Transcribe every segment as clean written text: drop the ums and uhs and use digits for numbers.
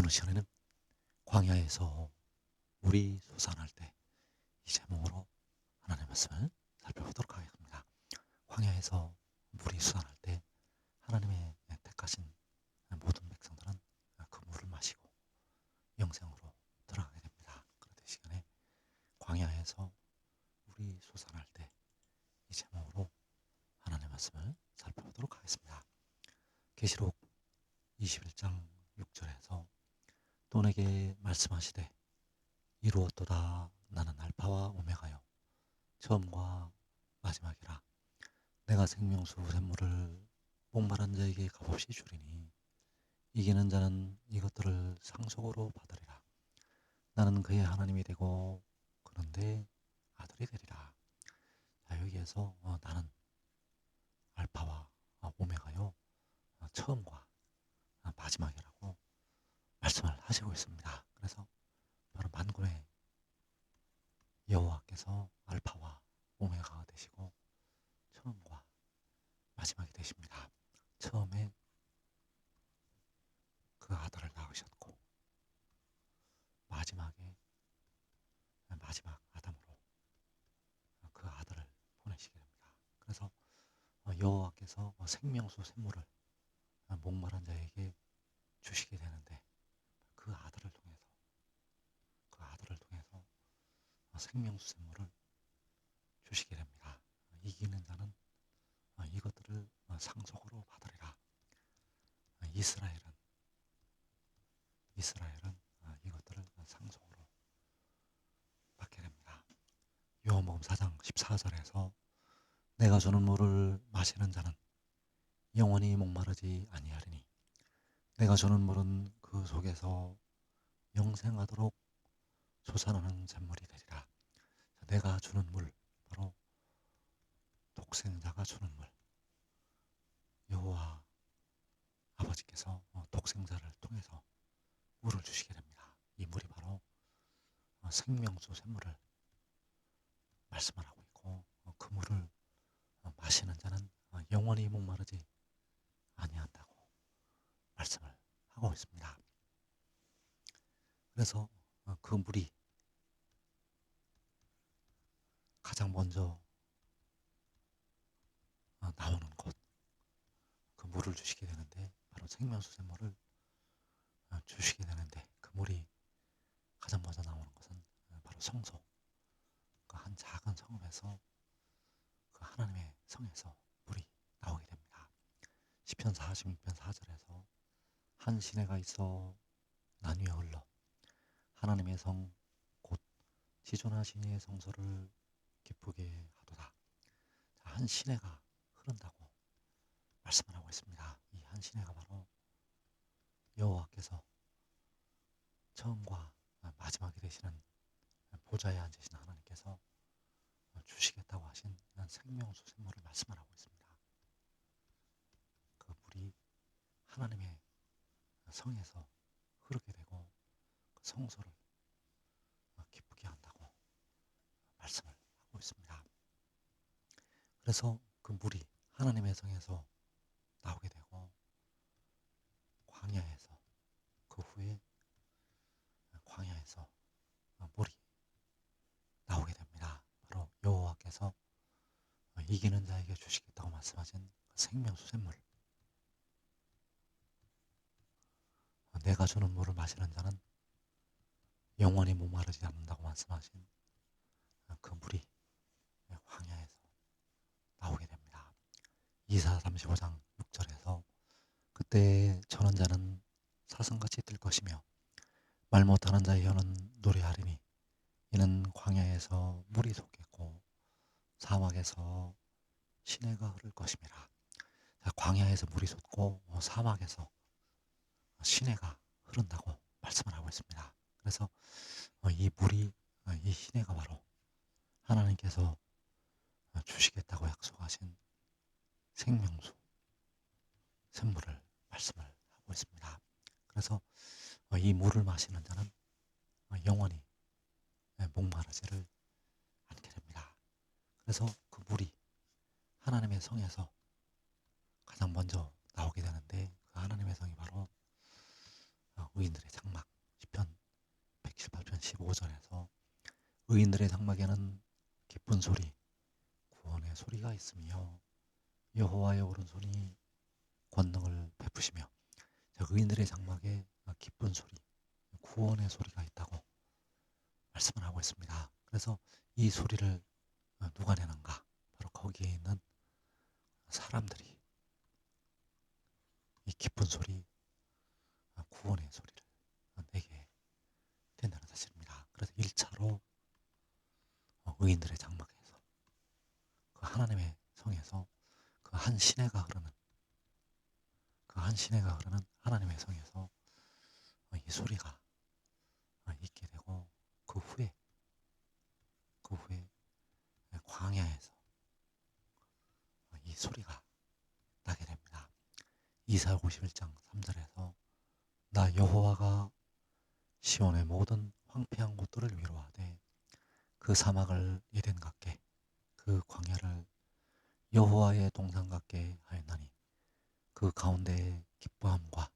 오늘 시간에는 광야에서 물이 솟아날 때 이 제목으로 하나님의 말씀을 살펴보도록 하겠습니다. 광야에서 물이 솟아날 때 하나님의 택하신 모든 백성들은 그 물을 마시고 영생으로 들어가게 됩니다. 그런데 이 시간에 광야에서 물이 솟아날 때 이 제목으로 하나님의 말씀을 살펴보도록 하겠습니다. 계시록 21장 6절에서 또 내게 말씀하시되 이루었도다. 나는 알파와 오메가요 처음과 마지막이라. 내가 생명수 샘물을 목마른 자에게 값없이 주리니 이기는 자는 이것들을 상속으로 받으리라. 나는 그의 하나님이 되고 그는 내 아들이 되리라. 자, 여기에서 나는 알파와 오메가요 처음과 마지막이라고 말씀을 하시고 있습니다. 그래서 바로 만군의 여호와께서 알파와 오메가가 되시고 처음과 마지막이 되십니다. 처음에 그 아들을 낳으셨고 마지막에 마지막 아담으로 그 아들을 보내시게 됩니다. 그래서 여호와께서 생명수 샘물을 목마른 자에게 주시게 되는데 그 아들을 통해서 생명수 샘물을 주시게 됩니다. 이기는 자는 이것들을 상속으로 받으리라. 이스라엘은 이것들을 상속으로 받게 됩니다. 요한복음 4장 14절에서 내가 주는 물을 마시는 자는 영원히 목마르지 아니하리니 내가 주는 물은 그 속에서 영생하도록 솟아나는 샘물이 되리라. 내가 주는 물, 바로 독생자가 주는 물, 여호와 아버지께서 독생자를 통해서 물을 주시게 됩니다. 이 물이 바로 생명수 샘물을 말씀을 하고 있고 그 물을 마시는 자는 영원히 목마르지 아니한다고 말씀을 하고 있습니다. 그래서 그 물이 가장 먼저 나오는 곳, 그 물을 주시게 되는데 바로 생명수 샘물을 주시게 되는데 그 물이 가장 먼저 나오는 것은 바로 성소, 그 한 작은 성읍에서 그 하나님의 성에서 물이 나오게 됩니다. 시편 46편 4절에서 한 시내가 있어 나뉘어 흘러 하나님의 성 곧 지존하신 이의 성소를 기쁘게 하도다. 한 시내가 흐른다고 말씀을 하고 있습니다. 이 한 시내가 바로 여호와께서 처음과 마지막이 되시는 보좌에 앉으신 하나님께서 주시겠다고 하신 생명수 샘물을 말씀을 하고 있습니다. 그 물이 하나님의 성에서 흐르게 되고 그 성소를 기쁘게 한다고 말씀을 하고 있습니다. 그래서 그 물이 하나님의 성에서 나오게 되고 광야에서 그 후에 광야에서 물이 나오게 됩니다. 바로 여호와께서 이기는 자에게 주시겠다고 말씀하신 그 생명수 샘물, 내가 주는 물을 마시는 자는 영원히 목마르지 않는다고 말씀하신 그 물이 광야에서 나오게 됩니다. 이사 35장 6절에서 그때 저는 자는 사슴같이 뜰 것이며 말 못하는 자의 혀는 노래하리니 이는 광야에서 물이 솟겠고 사막에서 시내가 흐를 것임이라. 광야에서 물이 솟고 사막에서 시내가 흐른다고 말씀을 하고 있습니다. 그래서 이 물이 이 시내가 바로 하나님께서 주시겠다고 약속하신 생명수 샘물을 말씀을 하고 있습니다. 그래서 이 물을 마시는 자는 영원히 목마르지를 않게 됩니다. 그래서 그 물이 하나님의 성에서 가장 먼저 나오게 되는데 그 하나님의 성이 바로 의인들의 장막, 15절에서 의인들의 장막에는 기쁜 소리, 구원의 소리가 있으며 여호와의 오른손이 권능을 베푸시며, 의인들의 장막에 기쁜 소리, 구원의 소리가 있다고 말씀을 하고 있습니다. 그래서 이 소리를 누가 내는가? 바로 거기에 있는 사람들이 이 기쁜 소리, 구원의 소리를 내게 된다는 사실입니다. 그래서 1차로 의인들의 장막에서, 그 하나님의 성에서, 그 한 시내가 흐르는 하나님의 성에서 이 소리가 있게 되고, 그 후에 광야에서 이 소리가 나게 됩니다. 이사야 51장 3절에서 나 여호와가 시온의 모든 황폐한 곳들을 위로하되 그 사막을 에덴 같게 그 광야를 여호와의 동산 같게 하였나니 그 가운데에 기뻐함과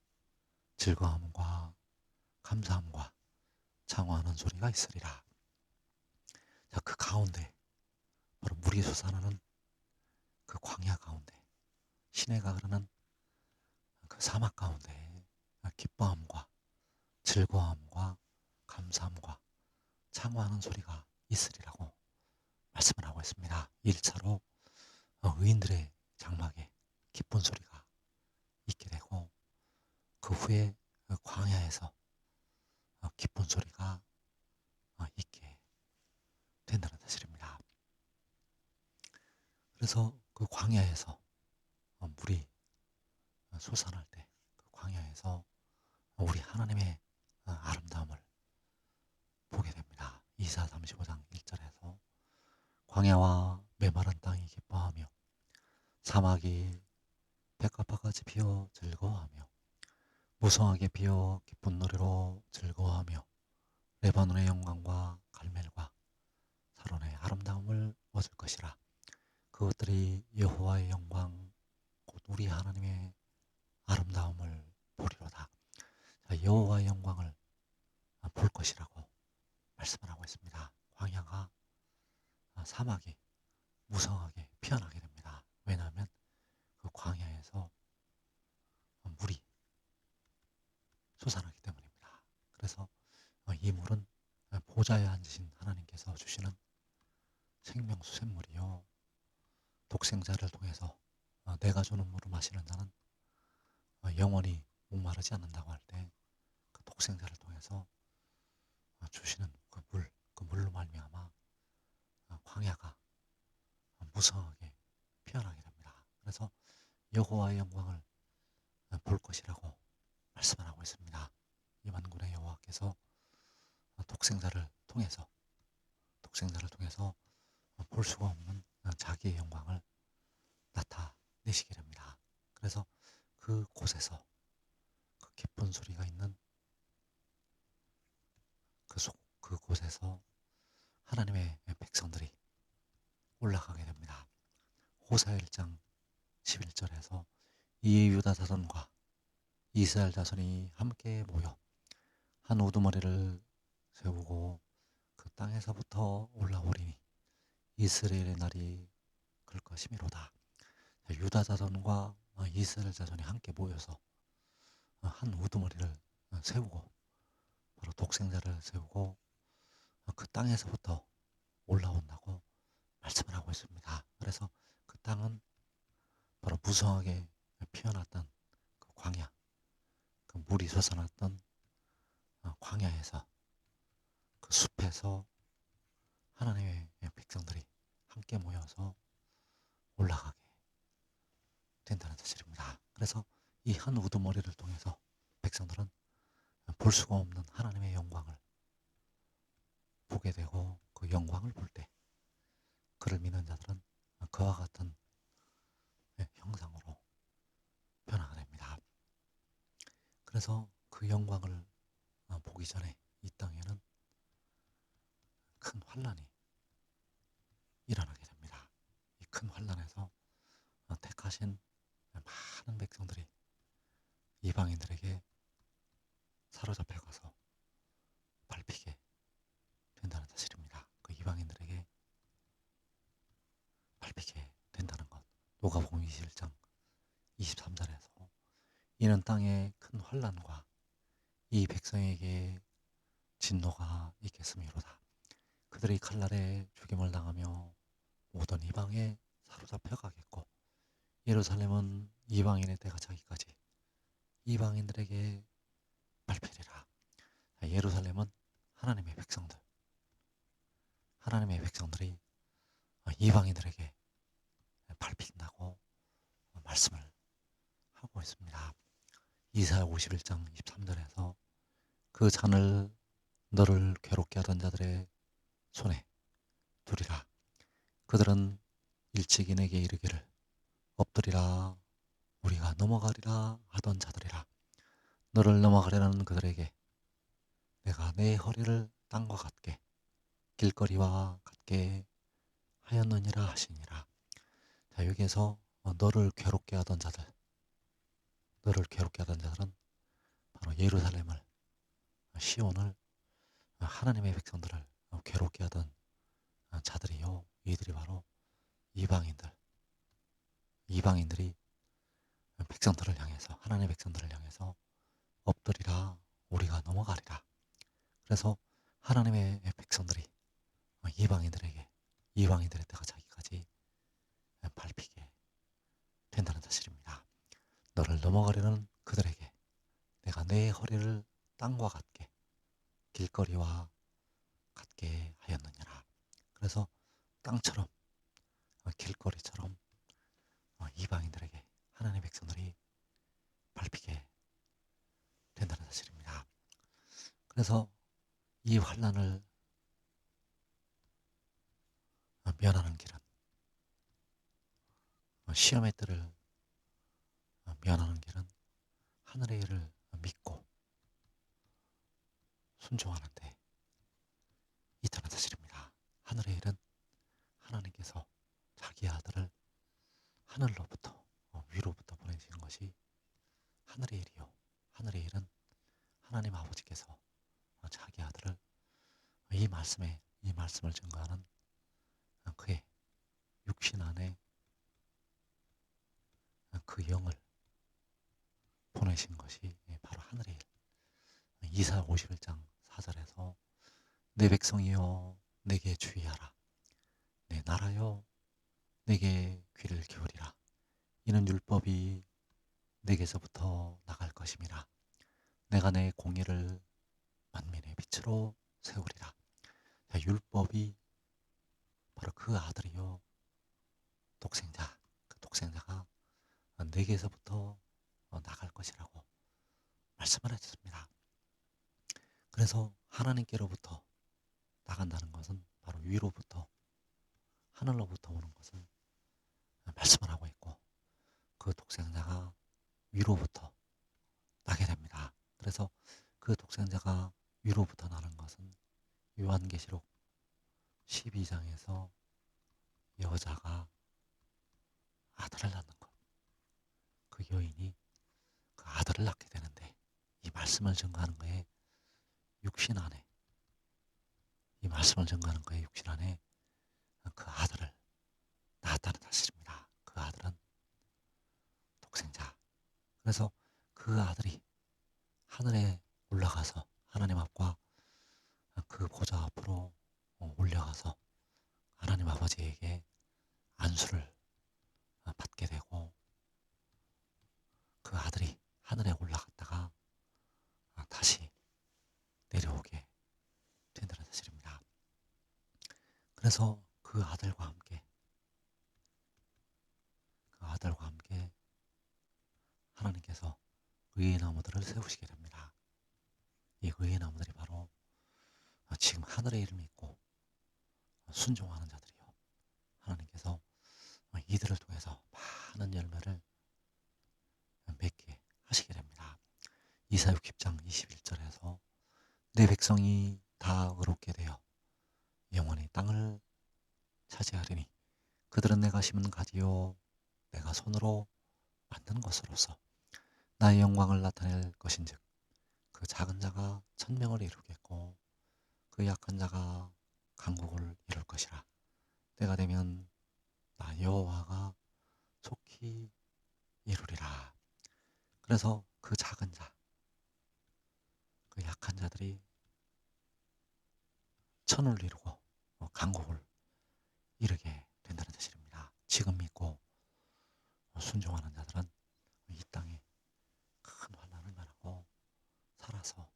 즐거움과 감사함과 창화하는 소리가 있으리라. 자, 그 가운데, 바로 물이 솟아나는 그 광야 가운데, 시내가 흐르는 그 사막 가운데 기뻐함과 즐거움과 감사함과 창화하는 소리가 있으리라고 말씀을 하고 있습니다. 1차로 의인들의 장막에 기쁜 소리가 있게 되고, 그 후에 광야에서 기쁜 소리가 있게 된다는 사실입니다. 그래서 그 광야에서 물이 솟아날 때, 그 광야에서 우리 하나님의 아름다움을 보게 됩니다. 이사 35장 1절에서 광야와 메마른 땅이 기뻐하며 사막이 백합화같이 피어 즐거워하며 무성하게 피어 기쁜 노래로 즐거워하며 레바논의 영광과 갈멜과 사론의 아름다움을 얻을 것이라. 그것들이 여호와의 영광 곧 우리 하나님의 아름다움을 보리로다. 여호와의 영광을 볼 것이라고 말씀을 하고 있습니다. 광야가, 사막이 무성하게 피어나게 됩니다. 왜냐하면 그 광야에서 물이 솟아나기 때문입니다. 그래서 이 물은 보좌에 앉으신 하나님께서 주시는 생명수 샘물이요, 독생자를 통해서 내가 주는 물을 마시는 자는 영원히 목마르지 않는다고 할 때, 그 독생자를 통해서 주시는 그 물로 말미암아 광야가 무성하게 피어나게 됩니다. 그래서 여호와의 영광을 볼 것이라고 말씀을 하고 있습니다. 이 만군의 여호와께서 독생자를 통해서 볼 수가 없는 자기의 영광을 나타내시게 됩니다. 그래서 그곳에서 그 기쁜 소리가 있는 그곳에서 하나님의 백성들이 올라가게 됩니다. 호사 1장 11절에서 이에 유다 자손과 이스라엘 자손이 함께 모여 한 우두머리를 세우고 그 땅에서부터 올라오리니 이스라엘의 날이 클 것이미로다. 유다 자손과 이스라엘 자손이 함께 모여서 한 우두머리를 세우고, 바로 독생자를 세우고 그 땅에서부터 올라온다고 말씀을 하고 있습니다. 그래서 그 땅은 바로 무성하게 피어났던 그 광야, 그 물이 솟아났던 광야에서, 그 숲에서 하나님의 백성들이 함께 모여서 올라가게 된다는 사실입니다. 그래서 이 한 우두머리를 통해서 백성들은 볼 수가 없는 하나님의 영광을 보게 되고, 그 영광을 볼 때 그를 믿는 자들은 그와 같은 형상으로 변화가 됩니다. 그래서 그 영광을 보기 전에 이 땅에는 큰 환란이 일어나게 됩니다. 이 큰 환란에서 택하신 많은 백성들이 이방인들에게 사로잡혀 가서 밟히게 51장 23절에서 이는 땅에 큰 환난과 이 백성에게 진노가 있겠음이로다. 그들이 칼날에 죽임을 당하며 모든 이방에 사로잡혀 가겠고 예루살렘은 이방인의 때가 차기까지 이방인들에게 밟히리라. 예루살렘은 하나님의 백성들이 이방인들에게 밟힌다고 말씀을 하고 있습니다. 이사야 51장 23절에서 그 잔을 너를 괴롭게 하던 자들의 손에 두리라. 그들은 일찍이 내게 이르기를 엎드리라 우리가 넘어가리라 하던 자들이라. 너를 넘어가려는 그들에게 내가 내 허리를 땅과 같게 길거리와 같게 하였느니라 하시니라. 자, 여기에서 너를 괴롭게 하던 자들은 바로 예루살렘을, 시온을, 하나님의 백성들을 괴롭게 하던 자들이요, 이들이 바로 이방인들이 백성들을 향해서, 하나님의 백성들을 향해서 엎드리라 우리가 넘어가리라. 그래서 하나님의 백성들이 이방인들의 때가 자기까지 밟히게 된다는 사실입니다. 너를 넘어가려는 그들에게 내가 내 허리를 땅과 같게 길거리와 같게 하였느니라. 그래서 땅처럼 길거리처럼 이방인들에게 하나님의 백성들이 밟히게 된다는 사실입니다. 그래서 이 환난을 면하는 길은 시험의 때를 면하는 길은 하늘의 일을 믿고 순종하는데 있다는 사실입니다. 하늘의 일은 하나님께서 자기 아들을 하늘로부터 위로부터 보내시는 것이 하늘의 일이요. 하늘의 일은 하나님 아버지께서 자기 아들을 이 말씀을 증거하는 그의 육신 안에 그 영을 보내신 것이 바로 하늘의 일. 이사야 51장 4절에서 내 백성이여 내게 주의하라. 내 나라여 내게 귀를 기울이라. 이는 율법이 내게서부터 나갈 것임이라. 내가 내 공의를 만민의 빛으로 세우리라. 자, 율법이 바로 그 아들이요 독생자, 그 독생자가 내게서부터 나갈 것이라고 말씀을 하셨습니다. 그래서 하나님께로부터 나간다는 것은 바로 위로부터 하늘로부터 오는 것을 말씀을 하고 있고 그 독생자가 위로부터 나게 됩니다. 그래서 그 독생자가 위로부터 나는 것은 요한계시록 12장에서 여자가 아들을 낳는 것, 그 여인이 그 아들을 낳게 되는데 이 말씀을 증거하는 거에 육신 안에 그 아들을 낳았다는 사실입니다. 그 아들은 독생자. 그래서 그 아들이 하늘에 올라가서 하나님 앞과 그 보좌 앞으로 올려가서 하나님 아버지에게 안수를 받게 되고 그 아들이 하늘에 올라갔다가 다시 내려오게 된다는 사실입니다. 그래서 그 아들과 함께 하나님께서 의의 나무들을 세우시게 됩니다. 이 의의 나무들이 바로 지금 하늘의 일을 믿고 순종하는 자들이요. 하나님께서 이들을 통해서 많은 열매를 맺게 하시게 됩니다. 이사야 60장 21절에서 내 백성이 다 의롭게 되어 영원히 땅을 차지하리니 그들은 내가 심은 가지요 내가 손으로 만든 것으로서 나의 영광을 나타낼 것인즉 그 작은 자가 천명을 이루겠고 그 약한 자가 강국을 이룰 것이라. 때가 되면 나 여호와가 속히 천국이 이루리라. 그래서 그 작은 자, 그 약한 자들이 천을 이루고 강국을 이루게 된다는 사실입니다. 지금 믿고 순종하는 자들은 이 땅에 큰 환난을 면하고 살아서